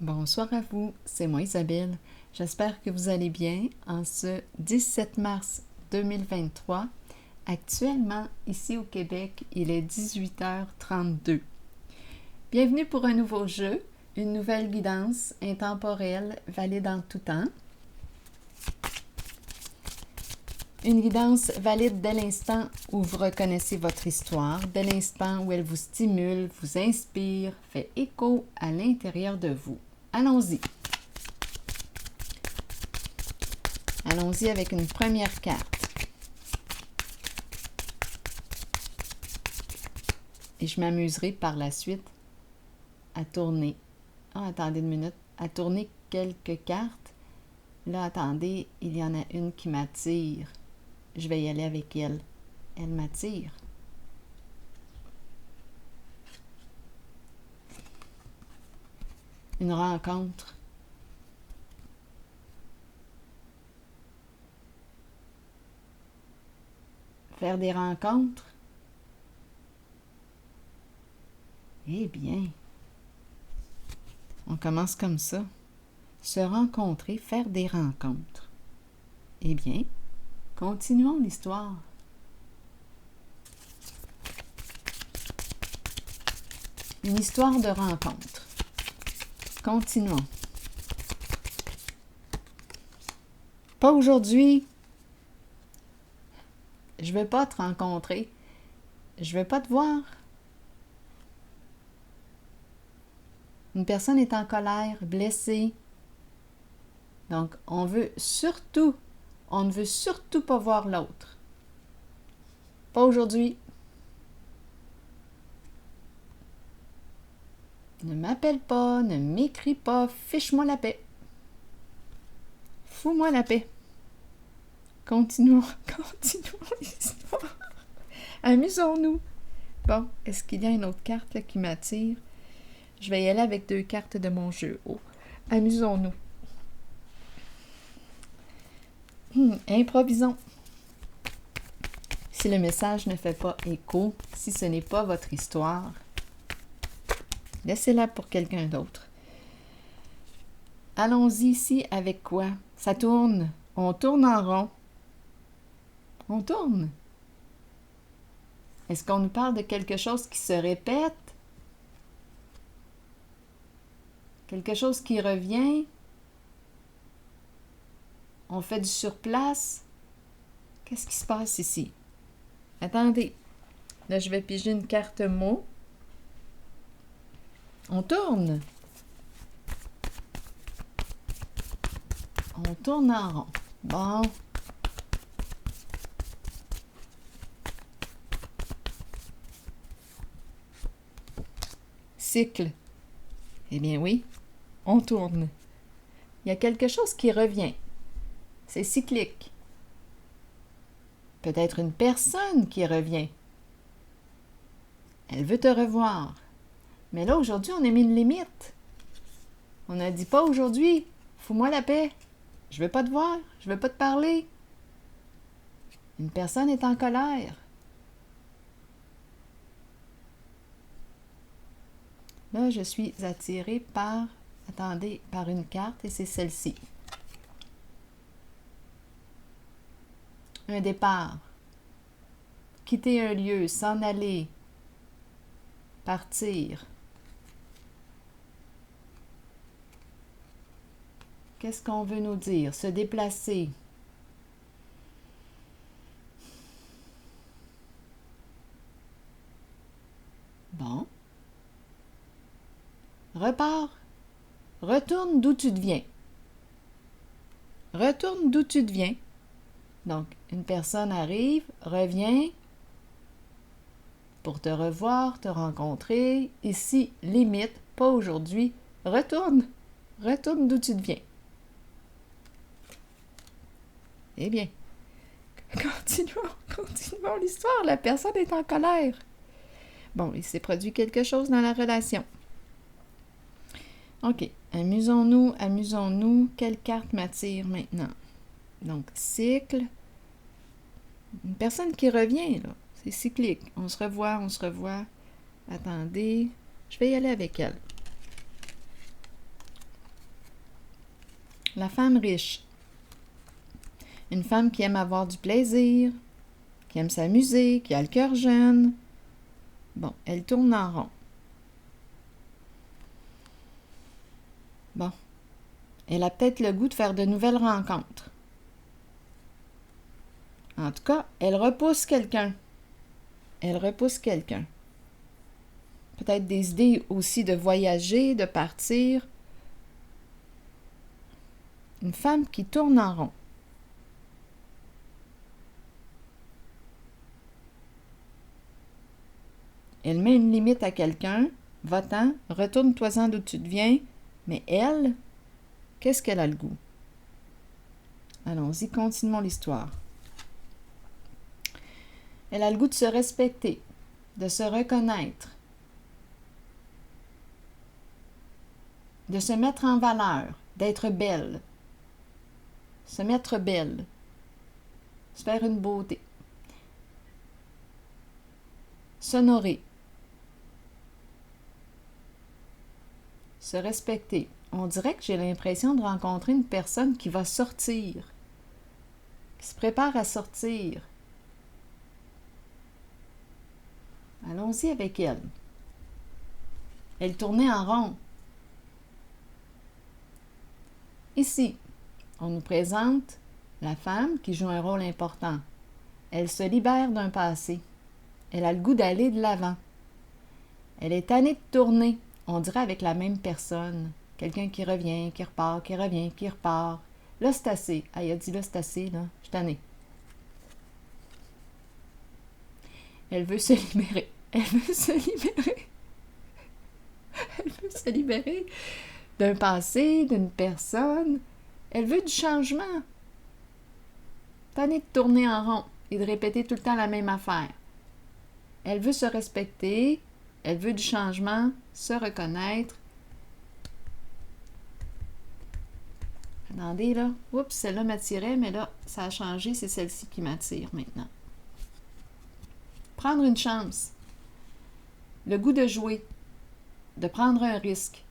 Bonsoir à vous, c'est moi Isabelle. J'espère que vous allez bien en ce 17 mars 2023. Actuellement, ici au Québec, il est 18h32. Bienvenue pour un nouveau jeu, une nouvelle guidance intemporelle valide en tout temps. Une guidance valide dès l'instant où vous reconnaissez votre histoire, dès l'instant où elle vous stimule, vous inspire, fait écho à l'intérieur de vous. Allons-y. Allons-y avec une première carte. Et je m'amuserai par la suite à tourner. Ah, attendez une minute. À tourner quelques cartes. Là, attendez, il y en a une qui m'attire. Je vais y aller avec elle. Elle m'attire. Une rencontre. Faire des rencontres. Eh bien, on commence comme ça. Se rencontrer, faire des rencontres. Eh bien, continuons l'histoire. Une histoire de rencontre. Continuons. Pas aujourd'hui. Je ne vais pas te rencontrer. Je ne vais pas te voir. Une personne est en colère, blessée. Donc, on ne veut surtout pas voir l'autre. Pas aujourd'hui. Ne m'appelle pas, ne m'écris pas, fiche-moi la paix. Fous-moi la paix. Continuons l'histoire. Amusons-nous. Bon, est-ce qu'il y a une autre carte là, qui m'attire? Je vais y aller avec 2 cartes de mon jeu. Oh, amusons-nous. Improvisons. Si le message ne fait pas écho, si ce n'est pas votre histoire, laissez-la pour quelqu'un d'autre. Allons-y ici avec quoi? Ça tourne. On tourne en rond. On tourne. Est-ce qu'on nous parle de quelque chose qui se répète? Quelque chose qui revient? On fait du surplace? Qu'est-ce qui se passe ici? Attendez. Là, je vais piger une carte mot. On tourne. On tourne en rond. Bon. Cycle. Eh bien oui, on tourne. Il y a quelque chose qui revient. C'est cyclique. Peut-être une personne qui revient. Elle veut te revoir. Mais là, aujourd'hui, on a mis une limite. On a dit pas aujourd'hui. Fous-moi la paix. Je veux pas te voir. Je veux pas te parler. Une personne est en colère. Là, je suis attirée par, attendez, par une carte et c'est celle-ci. Un départ. Quitter un lieu, s'en aller. Partir. Qu'est-ce qu'on veut nous dire? Se déplacer. Bon. Repars. Retourne d'où tu viens. Retourne d'où tu viens. Donc, une personne arrive, revient pour te revoir, te rencontrer. Ici, limite, pas aujourd'hui. Retourne. Retourne d'où tu viens. Eh bien, continuons l'histoire. La personne est en colère. Bon, il s'est produit quelque chose dans la relation. OK. Amusons-nous. Quelle carte m'attire maintenant? Donc, cycle. Une personne qui revient, là. C'est cyclique. On se revoit. Attendez. Je vais y aller avec elle. La femme riche. Une femme qui aime avoir du plaisir, qui aime s'amuser, qui a le cœur jeune. Bon, elle tourne en rond. Bon, elle a peut-être le goût de faire de nouvelles rencontres. En tout cas, elle repousse quelqu'un. Elle repousse quelqu'un. Peut-être des idées aussi de voyager, de partir. Une femme qui tourne en rond. Elle met une limite à quelqu'un. Va-t'en, retourne-toi-en d'où tu viens. Mais elle, qu'est-ce qu'elle a le goût? Allons-y, continuons l'histoire. Elle a le goût de se respecter, de se reconnaître, de se mettre en valeur, d'être belle, se mettre belle, se faire une beauté, s'honorer, se respecter. On dirait que j'ai l'impression de rencontrer une personne qui va sortir, qui se prépare à sortir. Allons-y avec elle. Elle tournait en rond. Ici, on nous présente la femme qui joue un rôle important. Elle se libère d'un passé. Elle a le goût d'aller de l'avant. Elle est tannée de tourner, on dirait avec la même personne. Quelqu'un qui revient, qui repart, qui revient, qui repart. Là, c'est assez. Ah, il a dit là, c'est assez, là. Je suis tannée. Elle veut se libérer. Elle veut se libérer. Elle veut se libérer d'un passé, d'une personne. Elle veut du changement. Tannée de tourner en rond et de répéter tout le temps la même affaire. Elle veut se respecter. Elle veut du changement, se reconnaître. Attendez, là. Oups, celle-là m'attirait, mais là, ça a changé. C'est celle-ci qui m'attire maintenant. Prendre une chance. Le goût de jouer. De prendre un risque.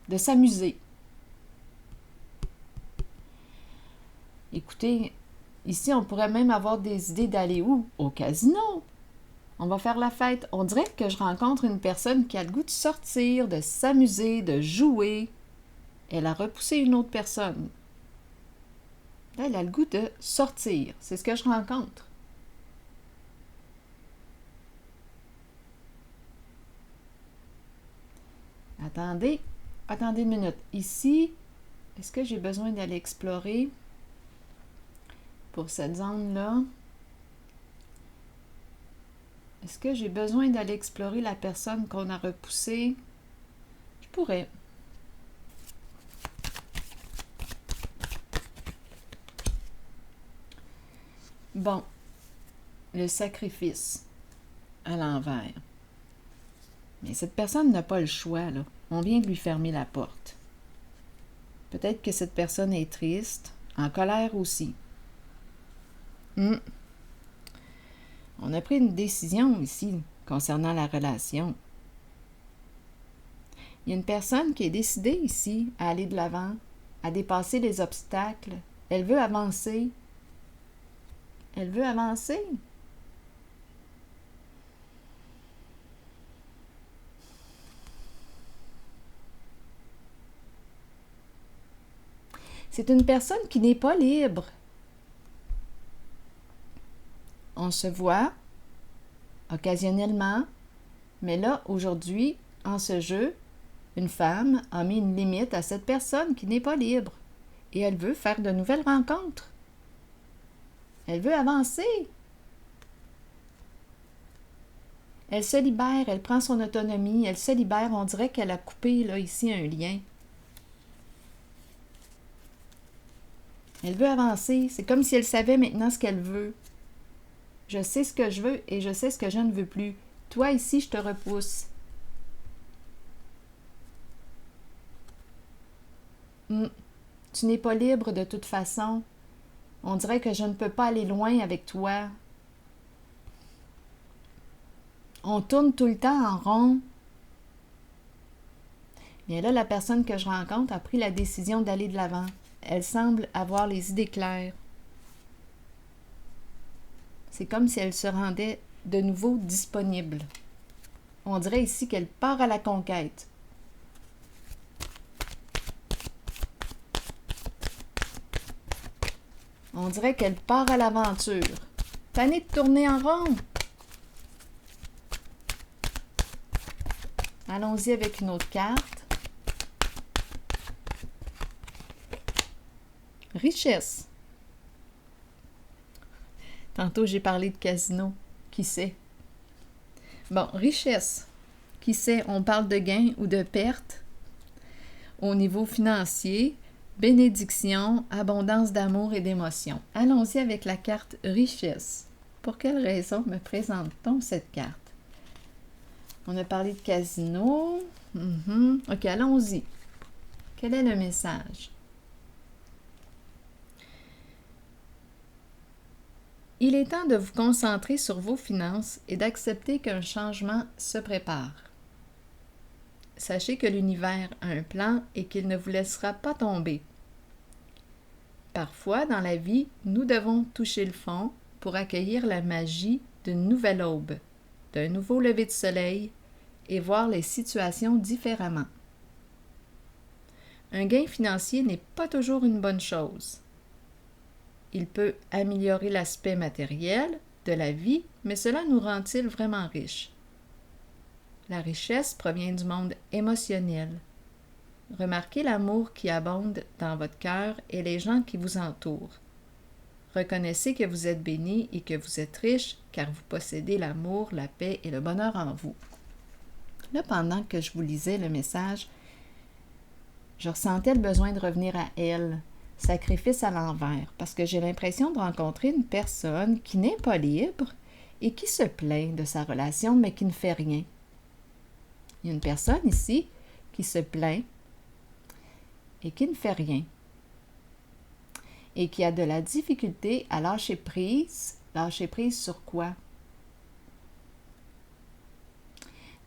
De s'amuser. Écoutez, ici, on pourrait même avoir des idées d'aller où? Au casino. On va faire la fête. On dirait que je rencontre une personne qui a le goût de sortir, de s'amuser, de jouer. Elle a repoussé une autre personne. Elle a le goût de sortir. C'est ce que je rencontre. Attendez une minute. Ici, est-ce que j'ai besoin d'aller explorer pour cette zone-là? Est-ce que j'ai besoin d'aller explorer la personne qu'on a repoussée? Je pourrais. Bon, le sacrifice à l'envers. Mais cette personne n'a pas le choix, là. On vient de lui fermer la porte. Peut-être que cette personne est triste, en colère aussi. On a pris une décision ici concernant la relation. Il y a une personne qui est décidée ici à aller de l'avant, à dépasser les obstacles. Elle veut avancer. Elle veut avancer. C'est une personne qui n'est pas libre. On se voit occasionnellement, mais là, aujourd'hui, en ce jeu, une femme a mis une limite à cette personne qui n'est pas libre et elle veut faire de nouvelles rencontres. Elle veut avancer. Elle se libère, elle prend son autonomie, elle se libère. On dirait qu'elle a coupé là ici un lien. Elle veut avancer. C'est comme si elle savait maintenant ce qu'elle veut. Je sais ce que je veux et je sais ce que je ne veux plus. Toi, ici, je te repousse. Tu n'es pas libre de toute façon. On dirait que je ne peux pas aller loin avec toi. On tourne tout le temps en rond. Bien là, la personne que je rencontre a pris la décision d'aller de l'avant. Elle semble avoir les idées claires. C'est comme si elle se rendait de nouveau disponible. On dirait ici qu'elle part à la conquête. On dirait qu'elle part à l'aventure. Tannée de tourner en rond. Allons-y avec une autre carte. Richesse. Tantôt, j'ai parlé de casino. Qui sait? Bon, richesse. Qui sait? On parle de gains ou de pertes au niveau financier. Bénédiction, abondance d'amour et d'émotion. Allons-y avec la carte richesse. Pour quelle raison me présente-t-on cette carte? On a parlé de casino. OK, allons-y. Quel est le message? Il est temps de vous concentrer sur vos finances et d'accepter qu'un changement se prépare. Sachez que l'univers a un plan et qu'il ne vous laissera pas tomber. Parfois, dans la vie, nous devons toucher le fond pour accueillir la magie d'une nouvelle aube, d'un nouveau lever de soleil et voir les situations différemment. Un gain financier n'est pas toujours une bonne chose. Il peut améliorer l'aspect matériel de la vie, mais cela nous rend-il vraiment riches? La richesse provient du monde émotionnel. Remarquez l'amour qui abonde dans votre cœur et les gens qui vous entourent. Reconnaissez que vous êtes béni et que vous êtes riche car vous possédez l'amour, la paix et le bonheur en vous. Là, pendant que je vous lisais le message, je ressentais le besoin de revenir à elle, sacrifice à l'envers, parce que j'ai l'impression de rencontrer une personne qui n'est pas libre et qui se plaint de sa relation, mais qui ne fait rien. Il y a une personne ici qui se plaint et qui ne fait rien et qui a de la difficulté à lâcher prise. Lâcher prise sur quoi?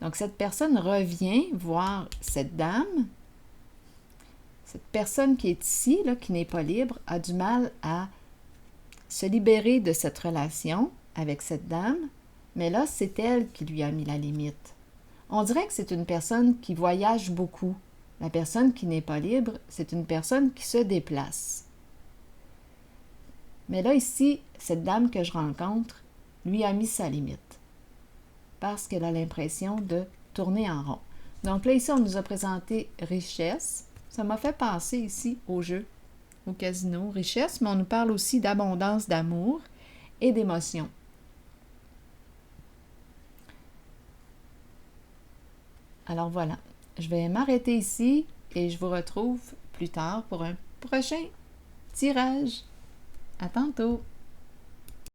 Donc, cette personne revient voir cette dame. Cette personne qui est ici, là, qui n'est pas libre, a du mal à se libérer de cette relation avec cette dame, mais là, c'est elle qui lui a mis la limite. On dirait que c'est une personne qui voyage beaucoup. La personne qui n'est pas libre, c'est une personne qui se déplace. Mais là, ici, cette dame que je rencontre lui a mis sa limite parce qu'elle a l'impression de tourner en rond. Donc là, ici, on nous a présenté richesse. Ça m'a fait penser ici au jeu, au casino, richesse, mais on nous parle aussi d'abondance, d'amour et d'émotion. Alors voilà, je vais m'arrêter ici et je vous retrouve plus tard pour un prochain tirage. À tantôt!